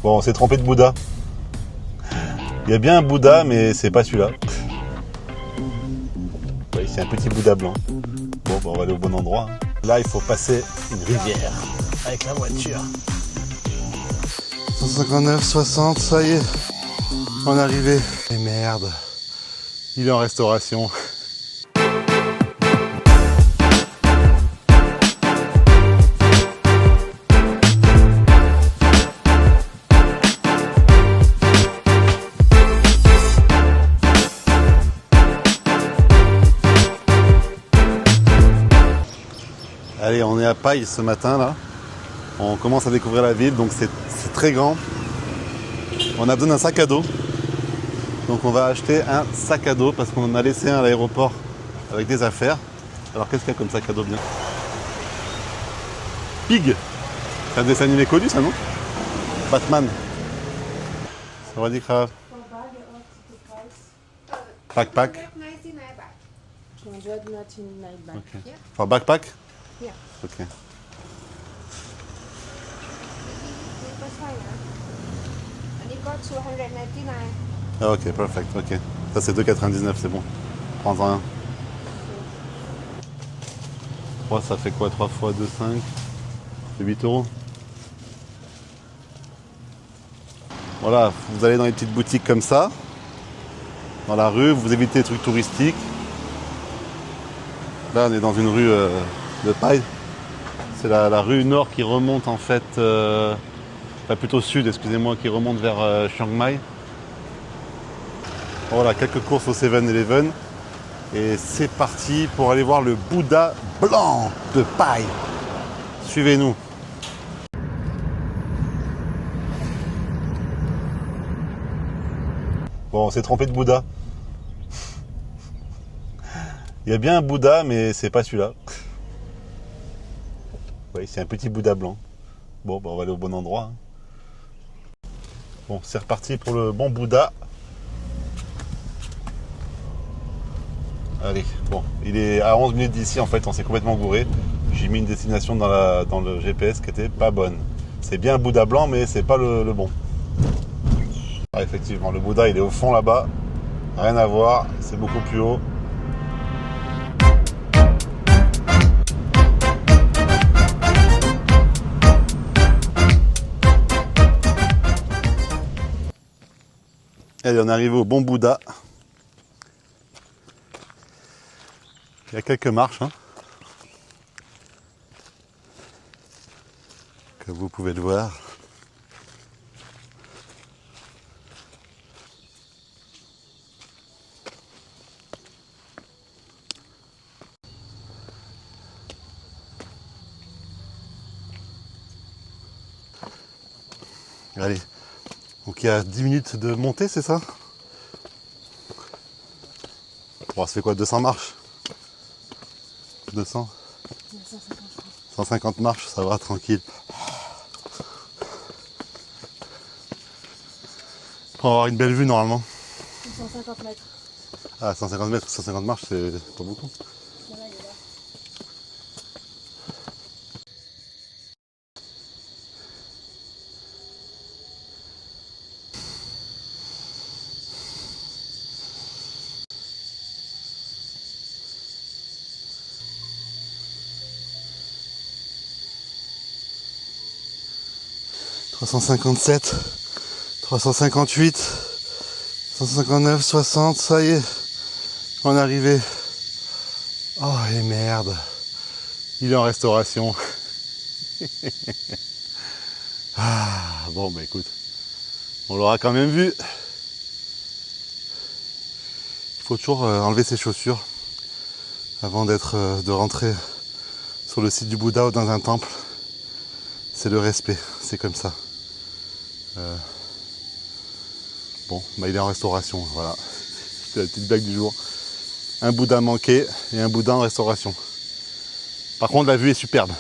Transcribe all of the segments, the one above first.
Bon, on s'est trompé de Bouddha. Il y a bien un Bouddha, mais c'est pas celui-là. Oui, c'est un petit Bouddha blanc. Bon, bah, on va aller au bon endroit. Là, il faut passer une rivière avec la voiture. 159, 60, ça y est, on est arrivé. Et merde, il est en restauration. Allez, on est à Paille ce matin là. On commence à découvrir la ville, donc c'est très grand. On a besoin d'un sac à dos. Donc on va acheter un sac à dos parce qu'on en a laissé un à l'aéroport avec des affaires. Alors qu'est-ce qu'il y a comme sac à dos bien? Pig. C'est un dessin animé connu ça, non? Batman. Ça va dire grave. Backpack. 299 baht. Okay. Yeah. For backpack? Yeah. Ok. Ah ok, perfect, ok. Ça c'est 2,99, c'est bon. Prends-en un. 3, ça fait quoi? 3 fois 2, 5. C'est 8 euros. Voilà, vous allez dans les petites boutiques comme ça, dans la rue, vous évitez les trucs touristiques. Là, on est dans une rue de Paille. C'est la rue nord qui remonte en fait, enfin plutôt sud, excusez-moi, qui remonte vers Chiang Mai. Voilà, quelques courses au 7-Eleven. Et c'est parti pour aller voir le Bouddha blanc de Paille. Suivez-nous. Bon, on s'est trompé de Bouddha. Il y a bien un Bouddha, mais c'est pas celui-là. Oui, c'est un petit Bouddha blanc. Bon, bah, on va aller au bon endroit. Bon, c'est reparti pour le bon Bouddha. Allez, bon, il est à 11 minutes d'ici, en fait, on s'est complètement gouré. J'ai mis une destination dans le GPS qui était pas bonne. C'est bien un Bouddha blanc, mais c'est pas le bon. Ah, effectivement, le Bouddha, il est au fond là-bas. Rien à voir, c'est beaucoup plus haut. Allez, on est arrivé au bon Bouddha. Il y a quelques marches, hein, que vous pouvez le voir. Allez, donc il y a 10 minutes de montée, c'est ça? Bon, ça fait quoi, 200 marches? 200? 150 marches, ça va, tranquille. On va avoir une belle vue normalement. 150 mètres. Ah, 150 mètres, 150 marches, c'est pas beaucoup. Il est là. 357, 358, 159, 60, ça y est, on est arrivé. Oh et merde, il est en restauration. Ah bon bah écoute, on l'aura quand même vu. Il faut toujours enlever ses chaussures avant de rentrer sur le site du Bouddha ou dans un temple. C'est le respect, c'est comme ça. Bon, bah il est en restauration, voilà. C'était la petite blague du jour. Un Bouddha manqué et un Bouddha en restauration. Par contre, la vue est superbe.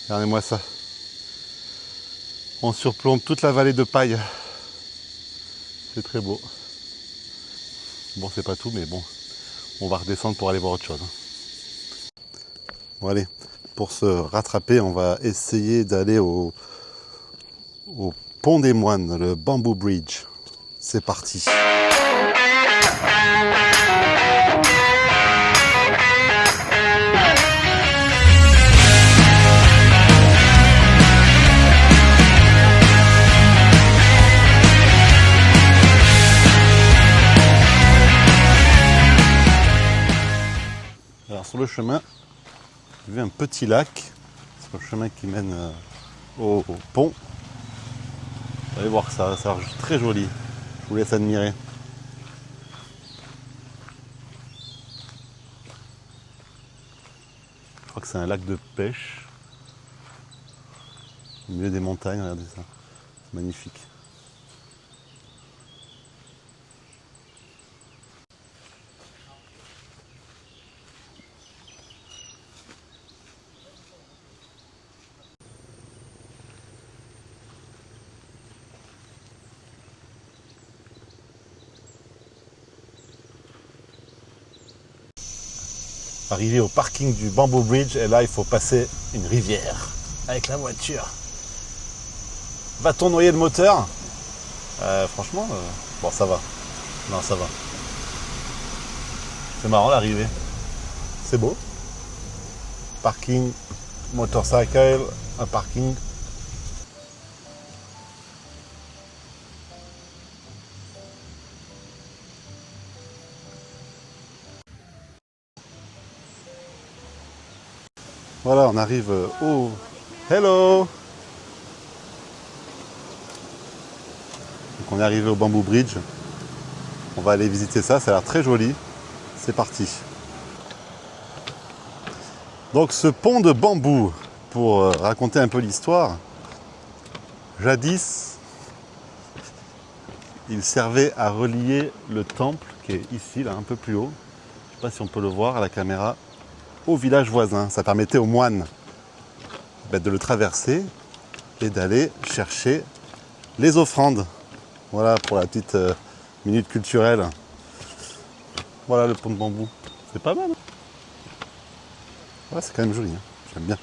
Regardez-moi ça. On surplombe toute la vallée de Paille. C'est très beau. Bon, c'est pas tout, mais bon, on va redescendre pour aller voir autre chose. Bon, allez, pour se rattraper, on va essayer d'aller au pont des Moines, le Bamboo Bridge. C'est parti. Alors sur le chemin, j'ai vu un petit lac, c'est le chemin qui mène au pont. Vous allez voir ça, ça a l'air très joli. Je vous laisse admirer. Je crois que c'est un lac de pêche. Au milieu des montagnes, regardez ça. C'est magnifique. Arrivé au parking du Bamboo Bridge, et là il faut passer une rivière avec la voiture. Va-t-on noyer le moteur? Franchement, bon ça va. Non, ça va. C'est marrant l'arrivée. C'est beau. Parking, motorcycle, un parking. Voilà, on arrive au... Hello! Donc on est arrivé au Bamboo Bridge. On va aller visiter ça, ça a l'air très joli. C'est parti. Donc ce pont de bambou, pour raconter un peu l'histoire, jadis, il servait à relier le temple qui est ici, là, un peu plus haut. Je ne sais pas si on peut le voir à la caméra, au village voisin. Ça permettait aux moines de le traverser et d'aller chercher les offrandes. Voilà pour la petite minute culturelle. Voilà le pont de bambou. C'est pas mal. Hein, ouais, c'est quand même joli. Hein. J'aime bien.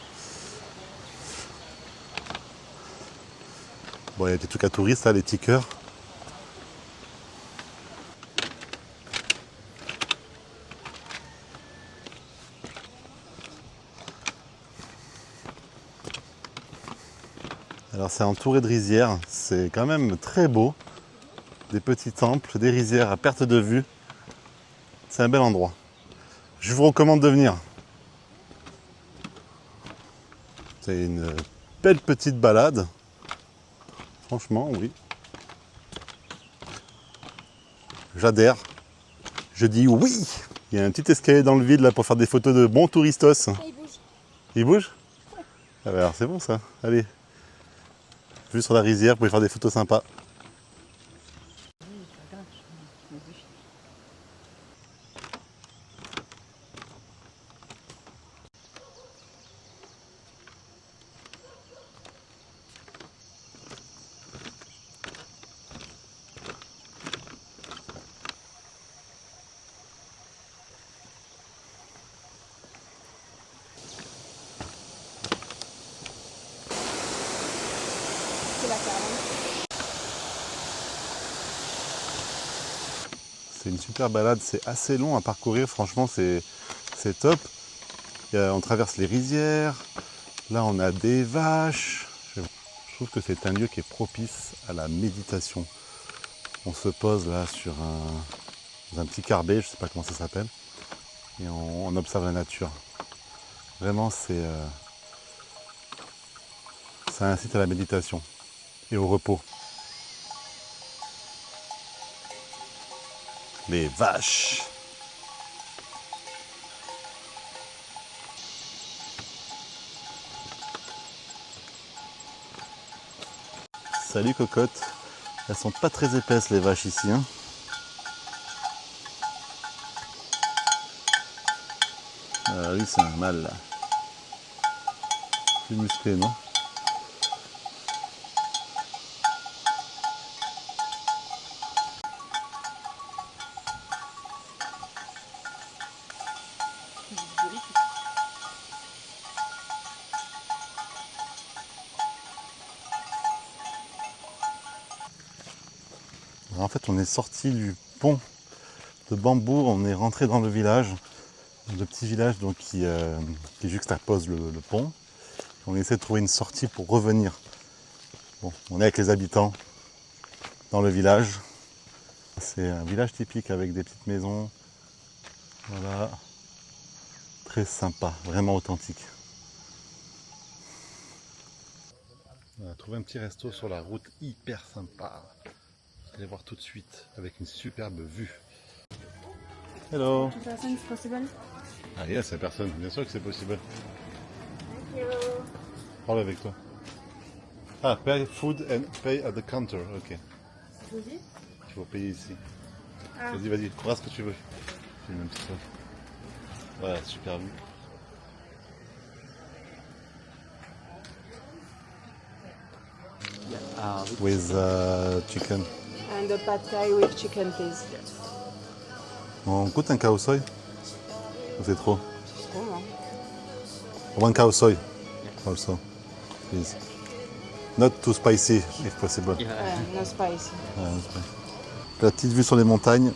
Bon, il y a des trucs à touristes, là, les tickers. Alors c'est entouré de rizières, c'est quand même très beau. Des petits temples, des rizières à perte de vue. C'est un bel endroit. Je vous recommande de venir. C'est une belle petite balade. Franchement, oui. J'adhère. Je dis oui. Il y a un petit escalier dans le vide là pour faire des photos de bons touristos. Il bouge. Il bouge? Ah bah alors c'est bon ça. Allez. Juste sur la rizière, vous pouvez faire des photos sympas. C'est la carte. C'est une super balade, c'est assez long à parcourir, franchement c'est top. On traverse les rizières, là on a des vaches. Je trouve que c'est un lieu qui est propice à la méditation. On se pose là sur un petit carbet, je ne sais pas comment ça s'appelle, et on observe la nature. Vraiment ça incite à la méditation et au repos. Les vaches. Salut cocotte. Elles sont pas très épaisses les vaches ici. Hein. Ah oui, c'est un mâle là. Plus musclé, non? En fait, on est sorti du pont de bambou, on est rentré dans le village, le petit village donc, qui juxtapose le pont. On essaie de trouver une sortie pour revenir. Bon, on est avec les habitants dans le village. C'est un village typique avec des petites maisons. Voilà. Très sympa, vraiment authentique. On a trouvé un petit resto sur la route hyper sympa. Vous allez voir tout de suite avec une superbe vue. Hello. 2 persons possible? Ah yes, c'est personne, bien sûr que c'est possible. Thank you. Parle avec toi. Ah, pay food and pay at the counter, ok. Je vous dis? Tu vas payer ici. Ah. Vas-y, vas-y, prends ce que tu veux. J'ai une petite chose. Voilà, super vue. With chicken. And the pad thai with chicken, please. On goûte un khao soi? Ou c'est trop? C'est trop, hein? One khao soi also, please. Not too spicy, if possible. Ouais, no spicy. La petite vue sur les montagnes.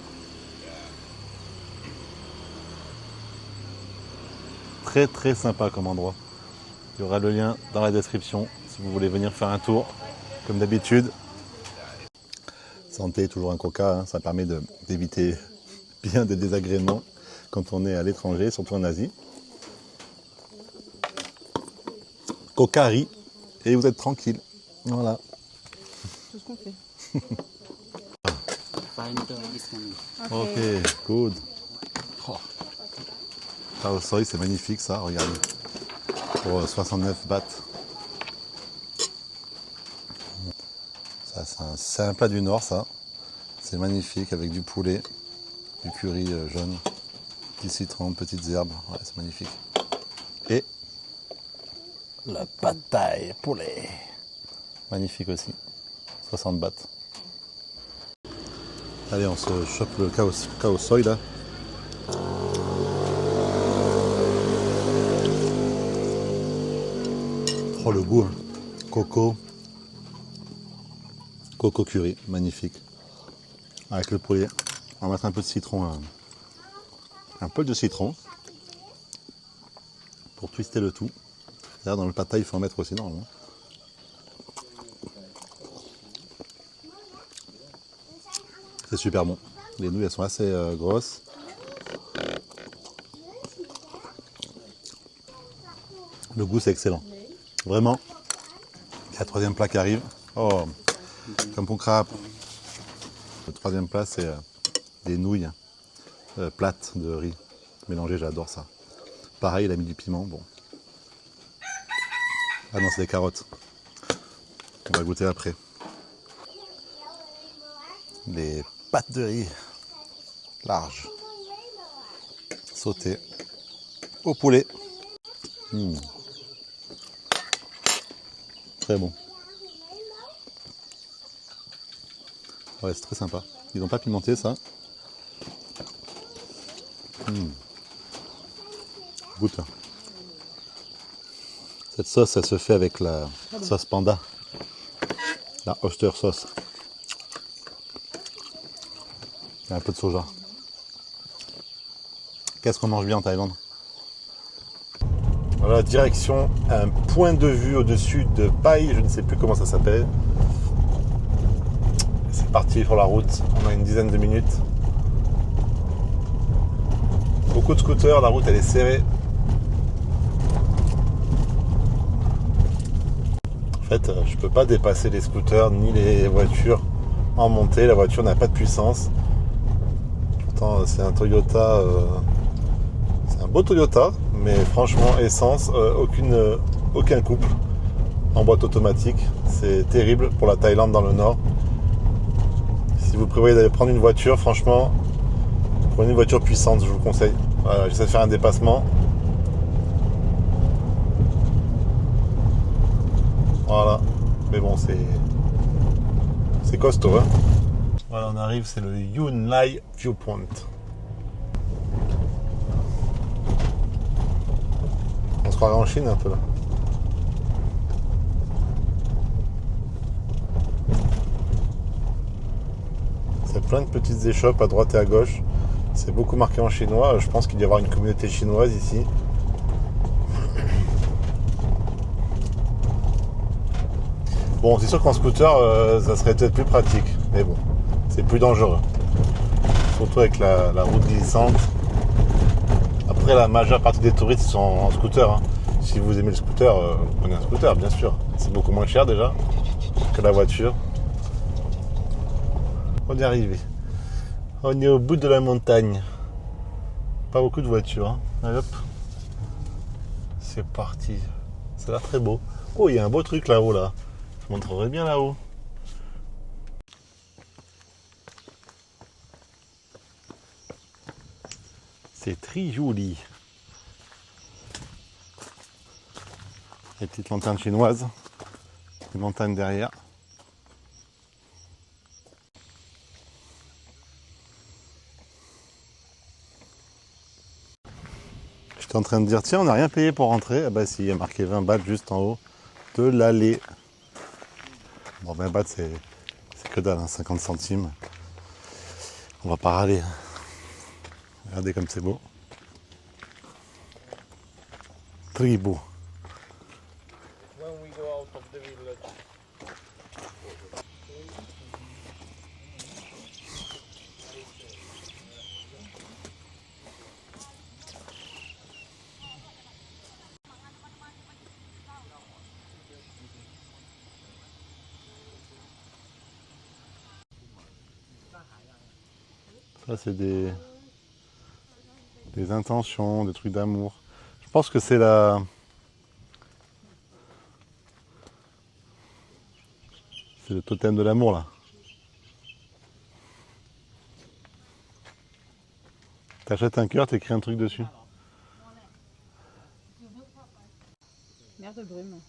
Très très sympa comme endroit. Il y aura le lien dans la description si vous voulez venir faire un tour, comme d'habitude. Santé, toujours un coca, hein, ça permet d'éviter bien des désagréments quand on est à l'étranger, surtout en Asie. Coca, riz, et vous êtes tranquille. Voilà. Tout ce qu'on fait. Ok, good. Oh. Khao soi, c'est magnifique ça, regardez. Pour 69 bahts. Ça, c'est un plat du Nord, ça. C'est magnifique avec du poulet, du curry jaune, petit citron, petites herbes. Ouais, c'est magnifique. Et la pad thai poulet. Magnifique aussi. 60 bahts. Allez, on se chope le khao soi là. Oh le goût, hein. Coco curry, magnifique. Avec le poulet, on va mettre un peu de citron, un peu de citron pour twister le tout. D'ailleurs dans le pad thai il faut en mettre aussi normalement. C'est super bon. Les nouilles elles sont assez grosses. Le goût c'est excellent. Vraiment. La troisième plat qui arrive. Oh, comme pour crabe. Le troisième plat c'est des nouilles plates de riz mélangées, j'adore ça. Pareil, il a mis du piment. Bon. Ah non, c'est des carottes. On va goûter après. Les pâtes de riz larges, sautées au poulet. Très bon. Ouais, c'est très sympa. Ils n'ont pas pimenté ça. Goûte. Cette sauce, elle se fait avec la sauce panda. La oyster sauce. Il y a un peu de soja. Qu'est-ce qu'on mange bien en Thaïlande? Voilà, direction un point de vue au-dessus de Pai, je ne sais plus comment ça s'appelle. C'est parti sur la route, on a une dizaine de minutes. Beaucoup de scooters, la route elle est serrée. En fait, je peux pas dépasser les scooters ni les voitures en montée, la voiture n'a pas de puissance. Pourtant c'est un Toyota, c'est un beau Toyota, mais franchement essence, aucun couple en boîte automatique. C'est terrible pour la Thaïlande dans le nord. Si vous prévoyez d'aller prendre une voiture, franchement, prenez une voiture puissante, je vous conseille. Voilà, j'essaie de faire un dépassement. Voilà, mais bon, c'est costaud, hein. Voilà, on arrive, c'est le Yun Lai Viewpoint. On se croirait en Chine un peu là. plein de petites échoppes à droite et à gauche. C'est beaucoup marqué en chinois. Je pense qu'il doit y avoir une communauté chinoise ici. Bon, c'est sûr qu'en scooter, ça serait peut-être plus pratique. Mais bon, c'est plus dangereux. Surtout avec la route glissante. Après, la majeure partie des touristes sont en scooter. Hein. Si vous aimez le scooter, prenez un scooter, bien sûr. C'est beaucoup moins cher déjà que la voiture. On est arrivé. On est au bout de la montagne. Pas beaucoup de voitures. Hein. Allez, hop. C'est parti. Ça a l'air très beau. Oh, il y a un beau truc là-haut là. Je montrerai bien là-haut. C'est très joli. Les petites lanternes chinoises. Une montagne derrière. J'étais en train de dire, tiens, on n'a rien payé pour rentrer. Ah bah si, il y a marqué 20 bahts juste en haut de l'allée. Bon, 20 bahts, c'est que dalle, hein, 50 centimes. On va pas râler. Regardez comme c'est beau. Très beau. Ça, c'est des intentions, des trucs d'amour. Je pense que c'est c'est le totem de l'amour là. T'achètes un cœur, t'écris un truc dessus. Mer de brume.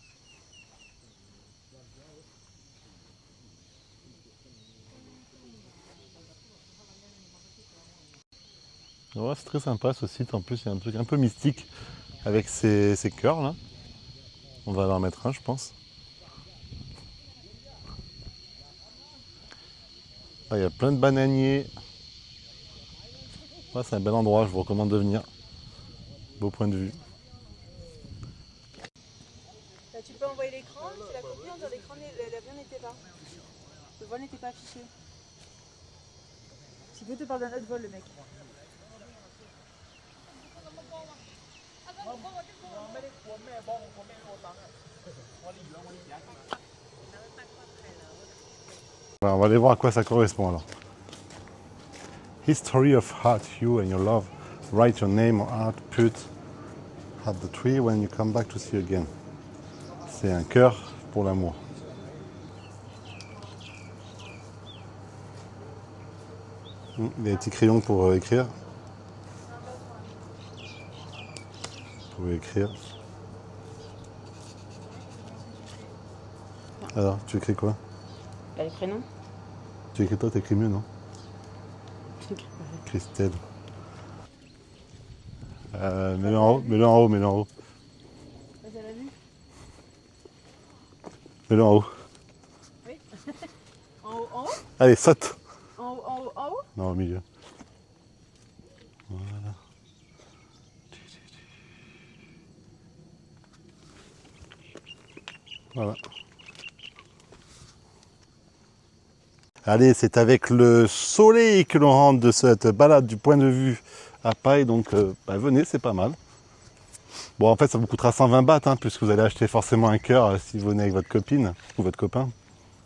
Ouais, c'est très sympa ce site. En plus, il y a un truc un peu mystique avec ces cœurs là. On va en mettre un, je pense. Là, il y a plein de bananiers. Ouais, c'est un bel endroit, je vous recommande de venir. Beau point de vue. Là, tu peux envoyer l'écran, c'est la copie, dans l'écran, l'avion n'était pas. Le vol n'était pas affiché. Si tu veux, te parle d'un autre vol, le mec. Alors, on va aller voir à quoi ça correspond alors. History of heart, you and your love. Write your name or art, put at the tree when you come back to see you again. C'est un cœur pour l'amour. Il y a des petits crayons pour écrire. Vous pouvez écrire. Alors, tu écris quoi? Les prénoms. Tu écris toi, t'écris mieux, non? Christelle. Mets-le en haut, mets-le en haut, mets-le en haut. Mets-le en haut. Oui. En haut, en haut? Allez, saute. En haut, en haut, en haut? Non, au milieu. Voilà. Voilà. Allez, c'est avec le soleil que l'on rentre de cette balade du point de vue à Pai, donc venez, c'est pas mal. Bon, en fait, ça vous coûtera 120 bahts, hein, puisque vous allez acheter forcément un cœur si vous venez avec votre copine ou votre copain.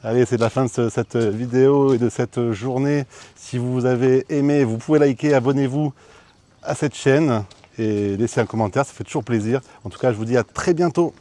Allez, c'est la fin de cette vidéo et de cette journée. Si vous avez aimé, vous pouvez liker, abonnez-vous à cette chaîne et laissez un commentaire, ça fait toujours plaisir. En tout cas, je vous dis à très bientôt.